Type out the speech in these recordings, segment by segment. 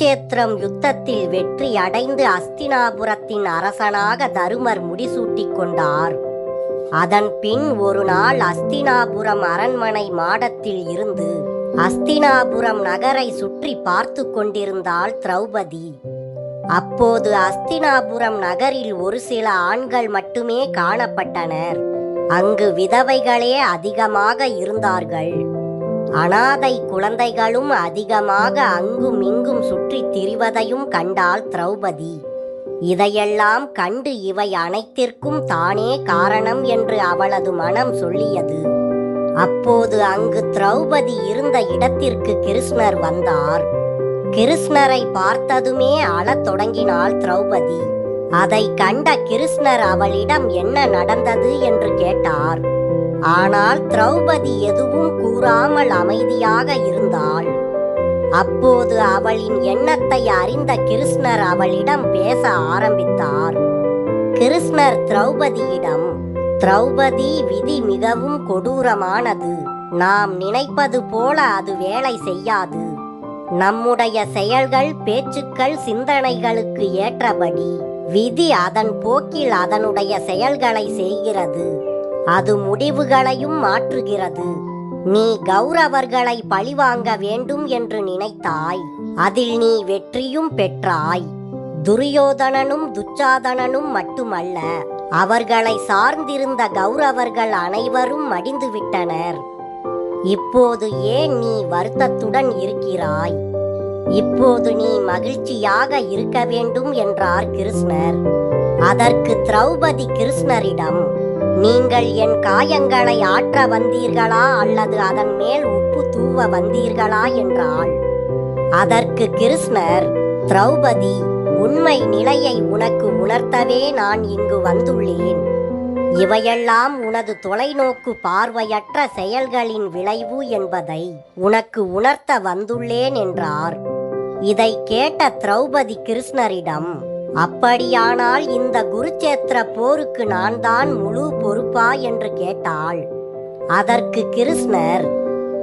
குருச்சேத்திரம் யுத்தத்தில் வெற்றி அடைந்து அஸ்தினாபுரத்தின் அரசனாக தருமர் முடிசூட்டிக் கொண்டார். அதன் பின் ஒரு நாள் அஸ்தினாபுரம் அரண்மனை மாடத்தில் இருந்து அஸ்தினாபுரம் நகரை சுற்றி பார்த்து கொண்டிருந்தாள் திரௌபதி. அப்போது அஸ்தினாபுரம் நகரில் ஒரு சில ஆண்கள் மட்டுமே காணப்பட்டனர். அங்கு விதவைகளே அதிகமாக இருந்தார்கள். அனாதை குழந்தைகளும் அதிகமாக அங்கும் இங்கும் சுற்றித் திரிவதையும் கண்டாள் திரௌபதி. இதையெல்லாம் கண்டு இவை அனைத்திற்கும் தானே காரணம் என்று அவளது மனம் சொல்லியது. அப்போது அங்கு திரௌபதி இருந்த இடத்திற்கு கிருஷ்ணர் வந்தார். கிருஷ்ணரை பார்த்ததுமே அழத் தொடங்கினாள் திரௌபதி. அதை கண்ட கிருஷ்ணர் அவளிடம் என்ன நடந்தது என்று கேட்டார். ஆனால் திரௌபதி எதுவும் கூறாமல் அமைதியாக இருந்தாள். அப்போது அவளின் எண்ணத்தை அறிந்த கிருஷ்ணர் அவளிடம் பேச ஆரம்பித்தார். கிருஷ்ணர் திரௌபதியிடம், திரௌபதி, விதி மிகவும் கொடூரமானது. நாம் நினைப்பது போல அது வேலை செய்யாது. நம்முடைய செயல்கள், பேச்சுக்கள், சிந்தனைகளுக்கு ஏற்றபடி விதி அதன் போக்கில் அதனுடைய செயல்களை செய்கிறது. அது முடிவுகளையும் மாற்றுகிறது. நீ கௌரவர்களை பழிவாங்க வேண்டும் என்று நினைத்தாய். அதில் நீ வெற்றியும் பெற்றாய். துரியோதனனும் துச்சாதனனும் மட்டுமல்ல, அவர்களை சார்ந்திருந்த கௌரவர்கள் அனைவரும் மடிந்துவிட்டனர். இப்போது ஏன் நீ வருத்தத்துடன் இருக்கிறாய்? இப்போது நீ மகிழ்ச்சியாக இருக்க வேண்டும் என்றார் கிருஷ்ணர். அதற்கு திரௌபதி கிருஷ்ணரிடம், நீங்கள் என் காயங்களை ஆற்ற வந்தீர்களா அல்லது அதன் மேல் உப்பு தூவ வந்தீர்களா என்றாள். அதற்கு கிருஷ்ணர், திரௌபதி, உண்மை நிலையை உனக்கு உணர்த்தவே நான் இங்கு வந்துள்ளேன். இவையெல்லாம் உனது தொலைநோக்கு பார்வையற்ற செயல்களின் விளைவு என்பதை உனக்கு உணர்த்த வந்துள்ளேன் என்றார். இதை கேட்ட திரௌபதி கிருஷ்ணரிடம், அப்படியானால் இந்த குருச்சேத்திர போருக்கு நான் தான் முழு பொறுப்பா என்று கேட்டாள். அதற்கு கிருஷ்ணர்,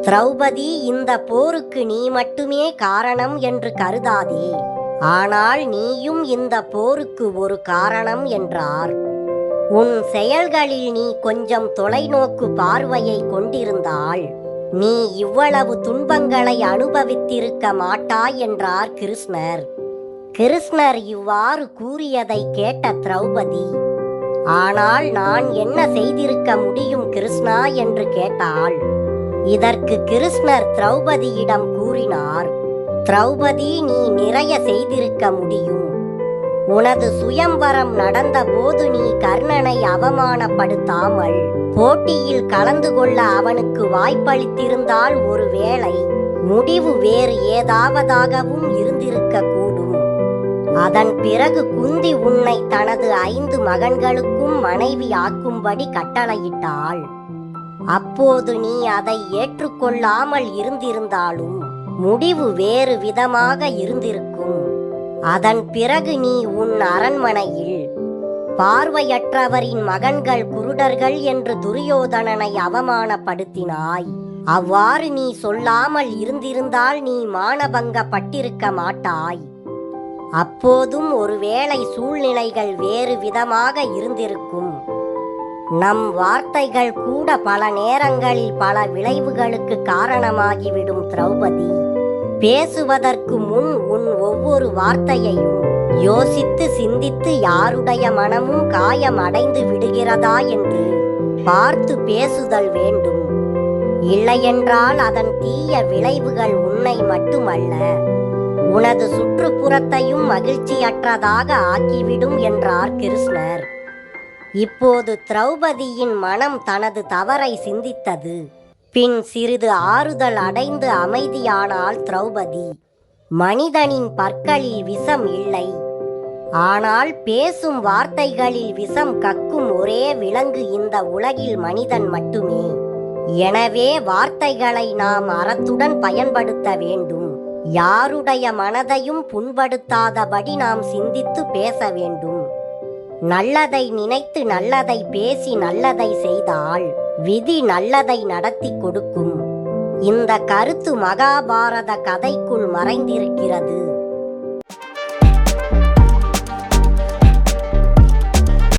திரௌபதி, இந்த போருக்கு நீ மட்டுமே காரணம் என்று கருதாதே. ஆனால் நீயும் இந்த போருக்கு ஒரு காரணம் என்றார். உன் செயல்களில் நீ கொஞ்சம் தொலைநோக்கு பார்வையை கொண்டிருந்தால் நீ இவ்வளவு துன்பங்களை அனுபவித்திருக்க மாட்டாய் என்றார் கிருஷ்ணர். கிருஷ்ணர் இவ்வாறு கூறியதை கேட்ட திரௌபதி, ஆனால் நான் என்ன செய்திருக்க முடியும் கிருஷ்ணா என்று கேட்டாள். இதற்கு கிருஷ்ணர் திரௌபதியிடம் கூறினார், திரௌபதி, நீ நிறைய செய்திருக்க முடியும். உனது சுயம்வரம் நடந்த போது நீ கர்ணனை அவமானப்படுத்தாமல் போட்டியில் கலந்து கொள்ள அவனுக்கு வாய்ப்பளித்திருந்தால் ஒருவேளை முடிவு வேறு ஏதாவதாகவும் இருந்திருக்க கூடும். அதன் பிறகு குந்தி உன்னை தனது 5 மகன்களுக்கும் மனைவி ஆக்கும்படி கட்டளையிட்டாள். அப்போது நீ அதை ஏற்றுக்கொள்ளாமல் இருந்திருந்தாலும் முடிவு வேறு விதமாக இருந்திருக்கும். அதன் பிறகு நீ உன் அரண்மனையில் பார்வையற்றவரின் மகன்கள் குருடர்கள் என்று துரியோதனனை அவமானப்படுத்தினாய். அவ்வாறு நீ சொல்லாமல் இருந்திருந்தால் நீ மானபங்கப்பட்டிருக்க மாட்டாய். அப்போதும் ஒருவேளை சூழ்நிலைகள் வேறு விதமாக இருந்திருக்கும். நம் வார்த்தைகள் கூட பல நேரங்களில் பல விளைவுகளுக்கு காரணமாகிவிடும் திரௌபதி. பேசுவதற்கு முன் உன் ஒவ்வொரு வார்த்தையையும் யோசித்து சிந்தித்து யாருடைய மனமும் காயம் அடைந்து விடுகிறதா என்று பார்த்து பேசுதல் வேண்டும். இல்லையென்றால் அதன் தீய விளைவுகள் உன்னை மட்டுமல்ல, உனது சுற்றுப்புறத்தையும் மகிழ்ச்சியற்றதாக ஆக்கிவிடும் என்றார் கிருஷ்ணர். இப்போது திரௌபதியின் மனம் தனது தவறை சிந்தித்தது. பின் சிறிது ஆறுதல் அடைந்து அமைதியானாள் திரௌபதி. மனிதனின் பற்களில் விஷம் இல்லை, ஆனால் பேசும் வார்த்தைகளில் விஷம் கக்கும் ஒரே விலங்கு இந்த உலகில் மனிதன் மட்டுமே. எனவே வார்த்தைகளை நாம் அறத்துடன் பயன்படுத்த வேண்டும். யாருடைய மனதையும் புண்படுத்தாதபடி நாம் சிந்தித்து பேச வேண்டும். நல்லதை நினைத்து நல்லதை பேசி நல்லதை செய்தால் விதி நல்லதை நடத்தி கொடுக்கும். இந்த கருத்து மகாபாரத கதைக்குள் மறைந்திருக்கிறது.